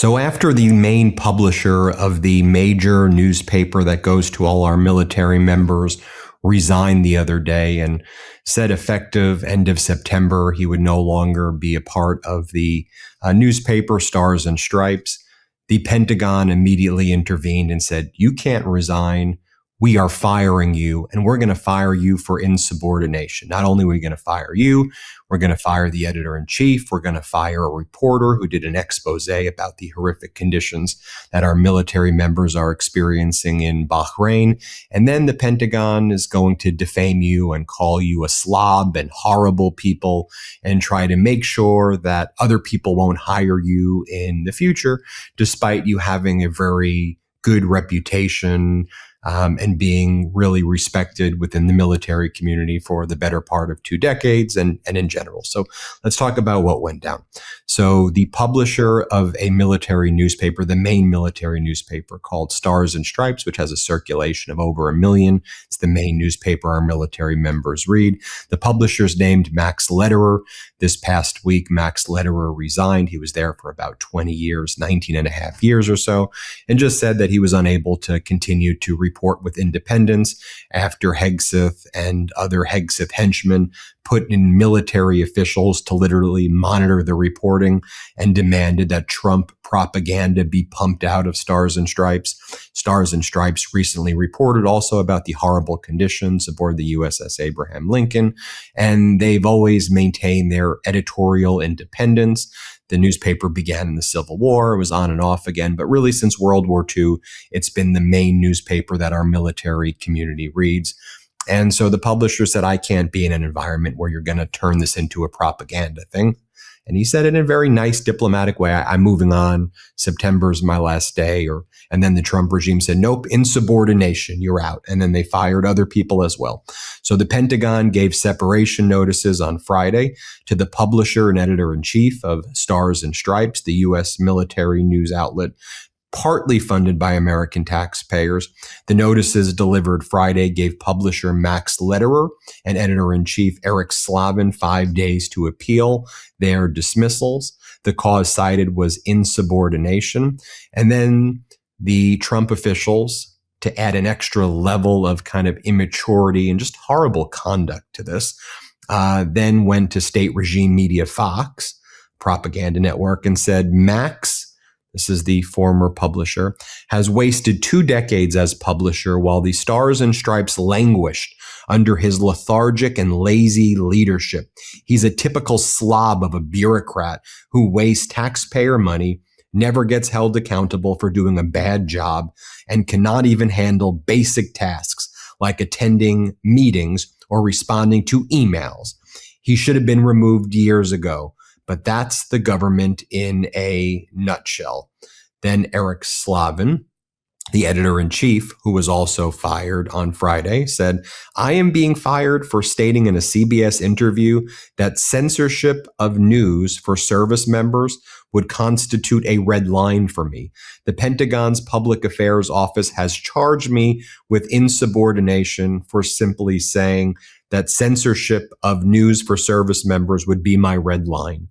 So after the main publisher of the major newspaper that goes to all our military members resigned the other day and said effective end of September, he would no longer be a part of the newspaper Stars and Stripes, the Pentagon immediately intervened and said, "You can't resign. We are firing you, and we're going to fire you for insubordination. Not only are we going to fire you, we're going to fire the editor-in-chief. We're going to fire a reporter who did an expose about the horrific conditions that our military members are experiencing in Bahrain. And then the Pentagon is going to defame you and call you a slob and horrible people and try to make sure that other people won't hire you in the future, despite you having a very good reputation and being really respected within the military community for the better part of 2 decades and in general." So let's talk about what went down. So the publisher of a military newspaper, the main military newspaper called Stars and Stripes, which has a circulation of over 1 million. It's the main newspaper our military members read. The publisher's named Max Lederer. This past week, Max Lederer resigned. He was there for about 20 years, 19 and a half years or so, and just said that he was unable to continue to report with independence after Hegseth and other Hegseth henchmen put in military officials to literally monitor the reporting and demanded that Trump propaganda be pumped out of Stars and Stripes. Stars and Stripes recently reported also about the horrible conditions aboard the USS Abraham Lincoln, and they've always maintained their editorial independence. The newspaper began in the Civil War. It was on and off again, but really since World War II, it's been the main newspaper that our military community reads. And so the publisher said, "I can't be in an environment where you're going to turn this into a propaganda thing." And he said it in a very nice diplomatic way. "I'm moving on. September's my last day." And then the Trump regime said, "Nope, insubordination, you're out." And then they fired other people as well. So the Pentagon gave separation notices on Friday to the publisher and editor-in-chief of Stars and Stripes, the U.S. military news outlet, partly funded by American taxpayers. The notices delivered Friday gave publisher Max Lederer and editor-in-chief Eric Slavin 5 days to appeal their dismissals. The cause cited was insubordination. And then the Trump officials, to add an extra level of kind of immaturity and just horrible conduct to this, then went to state regime media Fox, propaganda network, and said, "Max," this is the former publisher, "has wasted 2 decades as publisher while the Stars and Stripes languished under his lethargic and lazy leadership. He's a typical slob of a bureaucrat who wastes taxpayer money, never gets held accountable for doing a bad job, and cannot even handle basic tasks like attending meetings or responding to emails. He should have been removed years ago. But that's the government in a nutshell." Then Eric Slavin, the editor-in-chief, who was also fired on Friday, said, "I am being fired for stating in a CBS interview that censorship of news for service members would constitute a red line for me. The Pentagon's Public Affairs Office has charged me with insubordination for simply saying that censorship of news for service members would be my red line."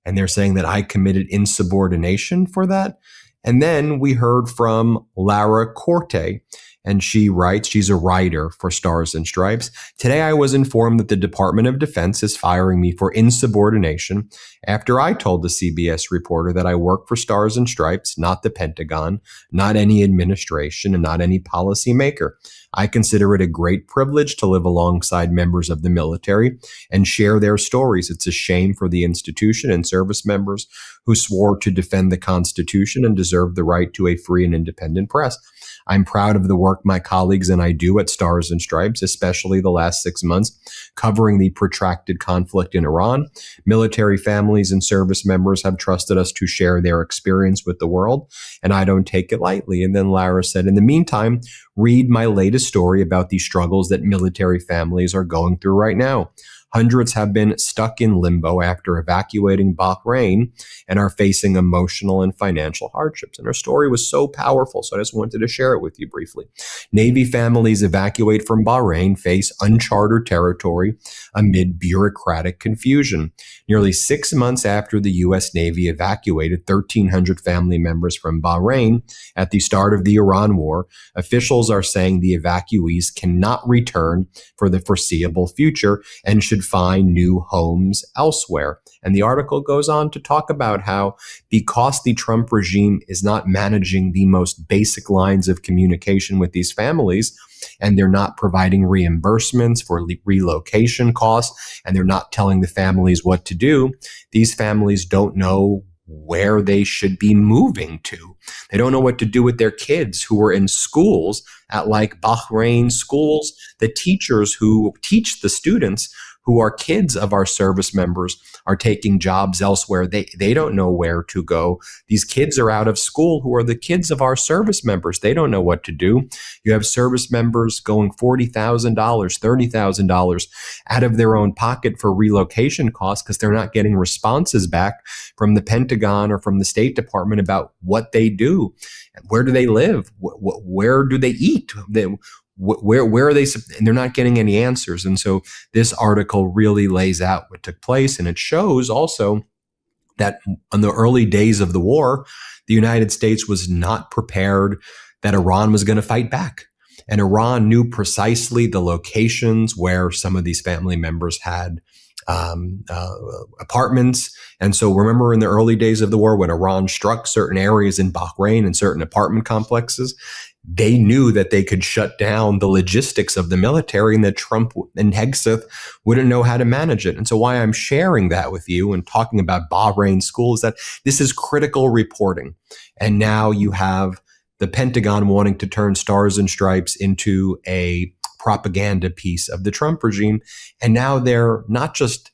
And they're saying that I committed insubordination for that. And then we heard from Lara Corte, and she writes, she's a writer for Stars and Stripes. "Today I was informed that the Department of Defense is firing me for insubordination after I told the CBS reporter that I work for Stars and Stripes, not the Pentagon, not any administration, and not any policymaker. I consider it a great privilege to live alongside members of the military and share their stories. It's a shame for the institution and service members who swore to defend the Constitution and deserve the right to a free and independent press. I'm proud of the work my colleagues and I do at Stars and Stripes, especially the last 6 months, covering the protracted conflict in Iran. Military families and service members have trusted us to share their experience with the world, and I don't take it lightly." And then Lara said, "In the meantime, read my latest story about the struggles that military families are going through right now. Hundreds have been stuck in limbo after evacuating Bahrain and are facing emotional and financial hardships. And her story was so powerful, so I just wanted to share it with you briefly. Navy families evacuate from Bahrain face uncharted territory amid bureaucratic confusion. Nearly 6 months after the U.S. Navy evacuated 1,300 family members from Bahrain at the start of the Iran war, officials are saying the evacuees cannot return for the foreseeable future and should find new homes elsewhere. And the article goes on to talk about how, because the Trump regime is not managing the most basic lines of communication with these families, and they're not providing reimbursements for relocation costs, and they're not telling the families what to do, these families don't know where they should be moving to. They don't know what to do with their kids who are in schools at like Bahrain schools. The teachers who teach the students who are kids of our service members are taking jobs elsewhere. They don't know where to go. These kids are out of school who are the kids of our service members. They don't know what to do. You have service members going $40,000, $30,000 out of their own pocket for relocation costs because they're not getting responses back from the Pentagon or from the State Department about what they do. Where do they live? Where do they eat? Where are they? And they're not getting any answers. And so this article really lays out what took place. And it shows also that in the early days of the war, the United States was not prepared that Iran was going to fight back. And Iran knew precisely the locations where some of these family members had apartments. And so remember in the early days of the war, when Iran struck certain areas in Bahrain and certain apartment complexes, they knew that they could shut down the logistics of the military and that Trump and Hegseth wouldn't know how to manage it. And so why I'm sharing that with you and talking about Bahrain school is that this is critical reporting. And now you have the Pentagon wanting to turn Stars and Stripes into a propaganda piece of the Trump regime. And now they're not just,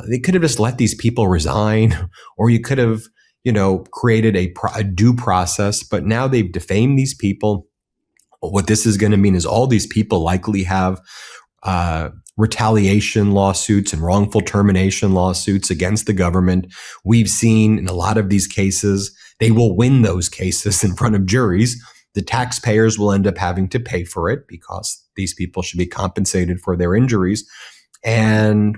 they could have just let these people resign, or you could have, created a due process, but now they've defamed these people. What this is going to mean is all these people likely have retaliation lawsuits and wrongful termination lawsuits against the government. We've seen in a lot of these cases, they will win those cases in front of juries. The taxpayers will end up having to pay for it because these people should be compensated for their injuries. And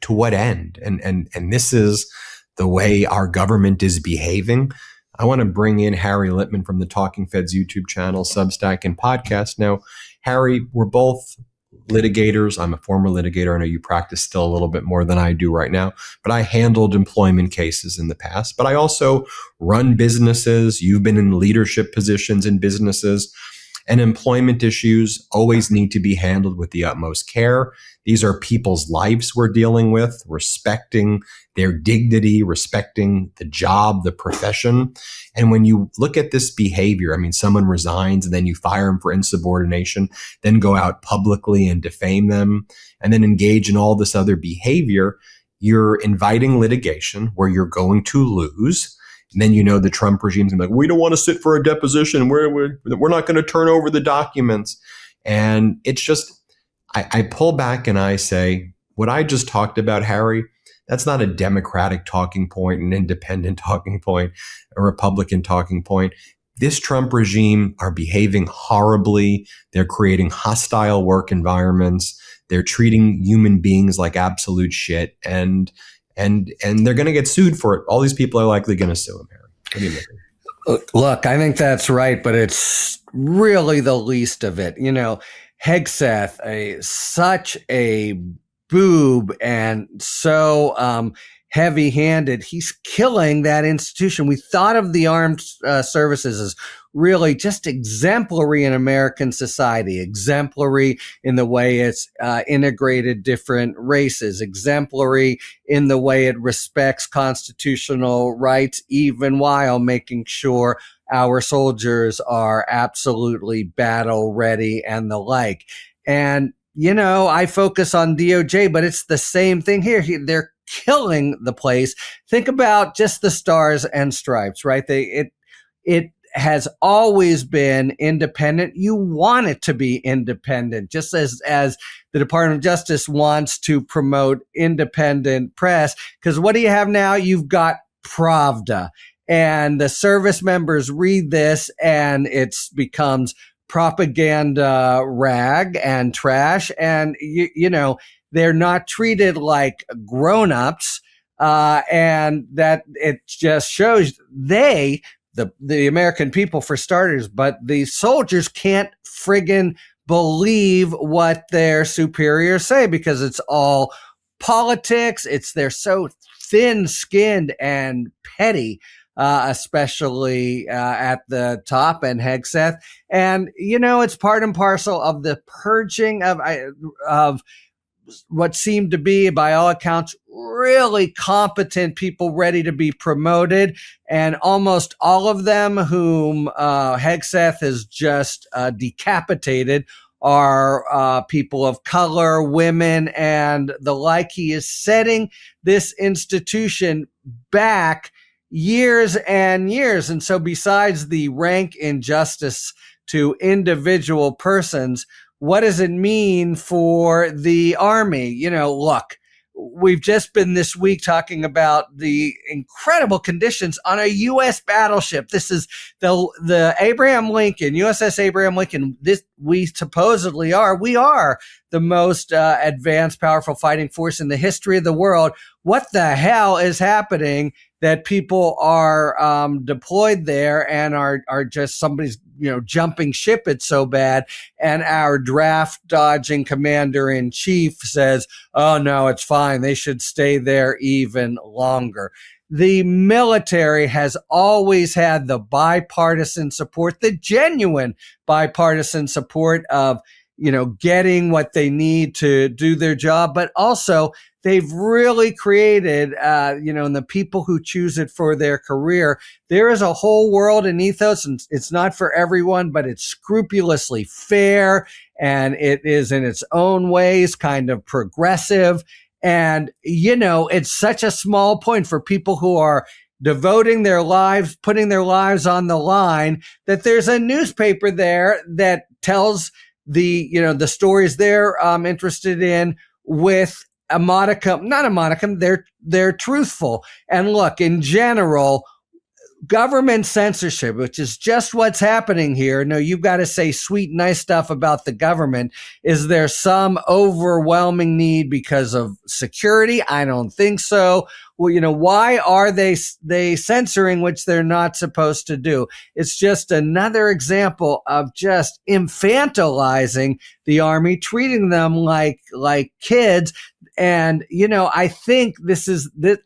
to what end? And this is the way our government is behaving. I want to bring in Harry Litman from the Talking Feds YouTube channel, Substack, and podcast. Now, Harry, we're both litigators. I'm a former litigator. I know you practice still a little bit more than I do right now, but I handled employment cases in the past. But I also run businesses. You've been in leadership positions in businesses. And employment issues always need to be handled with the utmost care. These are people's lives we're dealing with, respecting their dignity, respecting the job, the profession. And when you look at this behavior, someone resigns and then you fire them for insubordination, then go out publicly and defame them, and then engage in all this other behavior, you're inviting litigation where you're going to lose. And then the Trump regime's like, we don't want to sit for a deposition. We're not going to turn over the documents. And it's just, I pull back and I say, what I just talked about, Harry, that's not a Democratic talking point, an independent talking point, a Republican talking point. This Trump regime are behaving horribly. They're creating hostile work environments. They're treating human beings like absolute shit. And they're going to get sued for it. All these people are likely going to sue him, Harry. What do you make? Look, I think that's right, but it's really the least of it. Hegseth, such a boob and so heavy-handed. He's killing that institution. We thought of the armed services as really just exemplary in American society, exemplary in the way it's integrated different races, exemplary in the way it respects constitutional rights, even while making sure our soldiers are absolutely battle ready and the like. And, I focus on DOJ, but it's the same thing here. They're killing the place. Think about just the Stars and Stripes, right? It has always been independent. You want it to be independent, just as the Department of Justice wants to promote independent press. Because what do you have now? You've got Pravda, and the service members read this, and it becomes propaganda rag and trash. And you know, they're not treated like grown-ups. And that it just shows the American people for starters, but the soldiers can't friggin' believe what their superiors say because it's all politics. They're so thin-skinned and petty, especially at the top and Hegseth. And, you know, it's part and parcel of the purging of what seemed to be, by all accounts, really competent people ready to be promoted. And almost all of them whom Hegseth has just decapitated are people of color, women, and the like. He is setting this institution back years and years. And so besides the rank injustice to individual persons, what does it mean for the Army? You know, look, we've just been this week talking about the incredible conditions on a U.S. battleship. This is the Abraham Lincoln, USS Abraham Lincoln. We supposedly are. We are the most advanced, powerful fighting force in the history of the world. What the hell is happening that people are deployed there and are just somebody's, you know, jumping ship? It's so bad. And our draft dodging commander in chief says, oh no, it's fine. They should stay there even longer. The military has always had the bipartisan support, the genuine bipartisan support of, you know, getting what they need to do their job, but also they've really created, you know, and the people who choose it for their career, there is a whole world and ethos, and it's not for everyone, but it's scrupulously fair, and it is in its own ways kind of progressive. And, you know, it's such a small point for people who are devoting their lives, putting their lives on the line, that there's a newspaper there that tells the, you know, the stories they're interested in with a modicum, not a modicum, they're truthful. And look, in general, government censorship, which is just what's happening here. No, you've got to say sweet, nice stuff about the government. Is there some overwhelming need because of security? I don't think so. Well, you know, why are they censoring, which they're not supposed to do? It's just another example of just infantilizing the Army, treating them like kids. And, you know, I think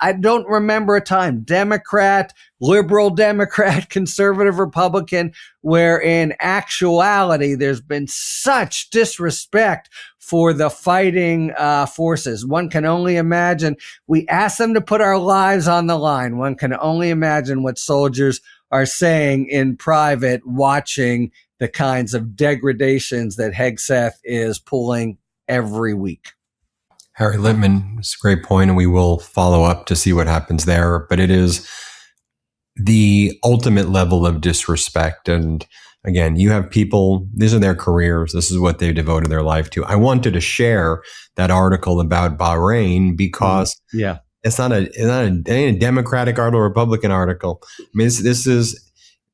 I don't remember a time, Democrat, liberal Democrat, conservative Republican, where in actuality there's been such disrespect for the fighting forces. One can only imagine. We ask them to put our lives on the line. One can only imagine what soldiers are saying in private, watching the kinds of degradations that Hegseth is pulling every week. Harry Litman, it's a great point, and we will follow up to see what happens there. But it is the ultimate level of disrespect. And again, you have people, these are their careers. This is what they've devoted their life to. I wanted to share that article about Bahrain because it's not a Democratic article or Republican article. I mean, this is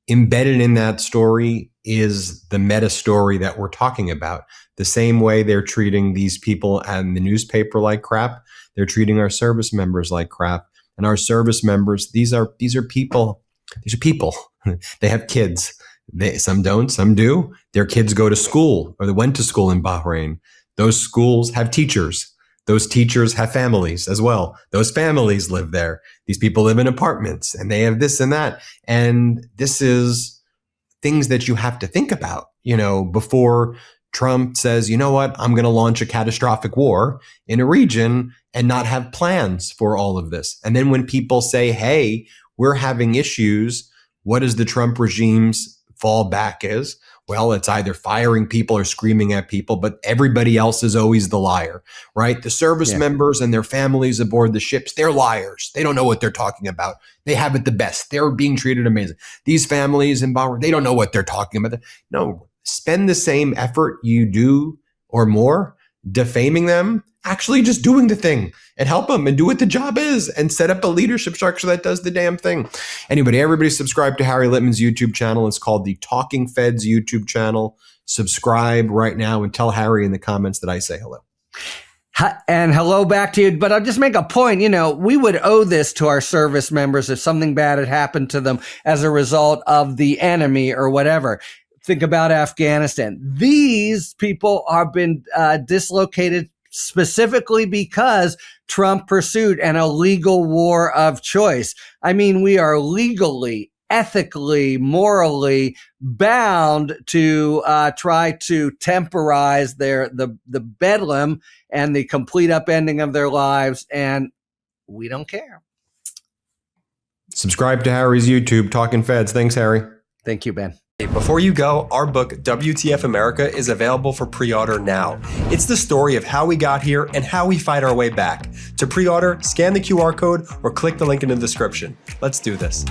embedded in that story is the meta story that we're talking about. The same way they're treating these people and the newspaper like crap, they're treating our service members like crap. And our service members, these are people. These are people. They have kids. Some don't, some do. Their kids go to school, or they went to school in Bahrain. Those schools have teachers. Those teachers have families as well. Those families live there. These people live in apartments, and they have this and that. And this is things that you have to think about, you know, before Trump says, you know what, I'm going to launch a catastrophic war in a region and not have plans for all of this. And then when people say, hey, we're having issues, what is the Trump regime's fallback is? Well, it's either firing people or screaming at people, but everybody else is always the liar, right? The service members and their families aboard the ships, they're liars. They don't know what they're talking about. They have it the best. They're being treated amazing. These families in Bahrain, they don't know what they're talking about. No, spend the same effort you do or more defaming them, actually just doing the thing and help them and do what the job is and set up a leadership structure that does the damn thing. Everybody subscribe to Harry Litman's YouTube channel. It's called the Talking Feds YouTube channel. Subscribe right now and tell Harry in the comments that I say hello. And hello back to you. But I'll just make a point. We would owe this to our service members if something bad had happened to them as a result of the enemy or whatever. Think about Afghanistan. These people have been dislocated specifically because Trump pursued an illegal war of choice. I mean, we are legally, ethically, morally bound to try to temporize the bedlam and the complete upending of their lives, and we don't care. Subscribe to Harry's YouTube, Talking Feds. Thanks, Harry. Thank you, Ben. Before you go, our book, WTF America, is available for pre-order now. It's the story of how we got here and how we fight our way back. To pre-order, scan the QR code or click the link in the description. Let's do this.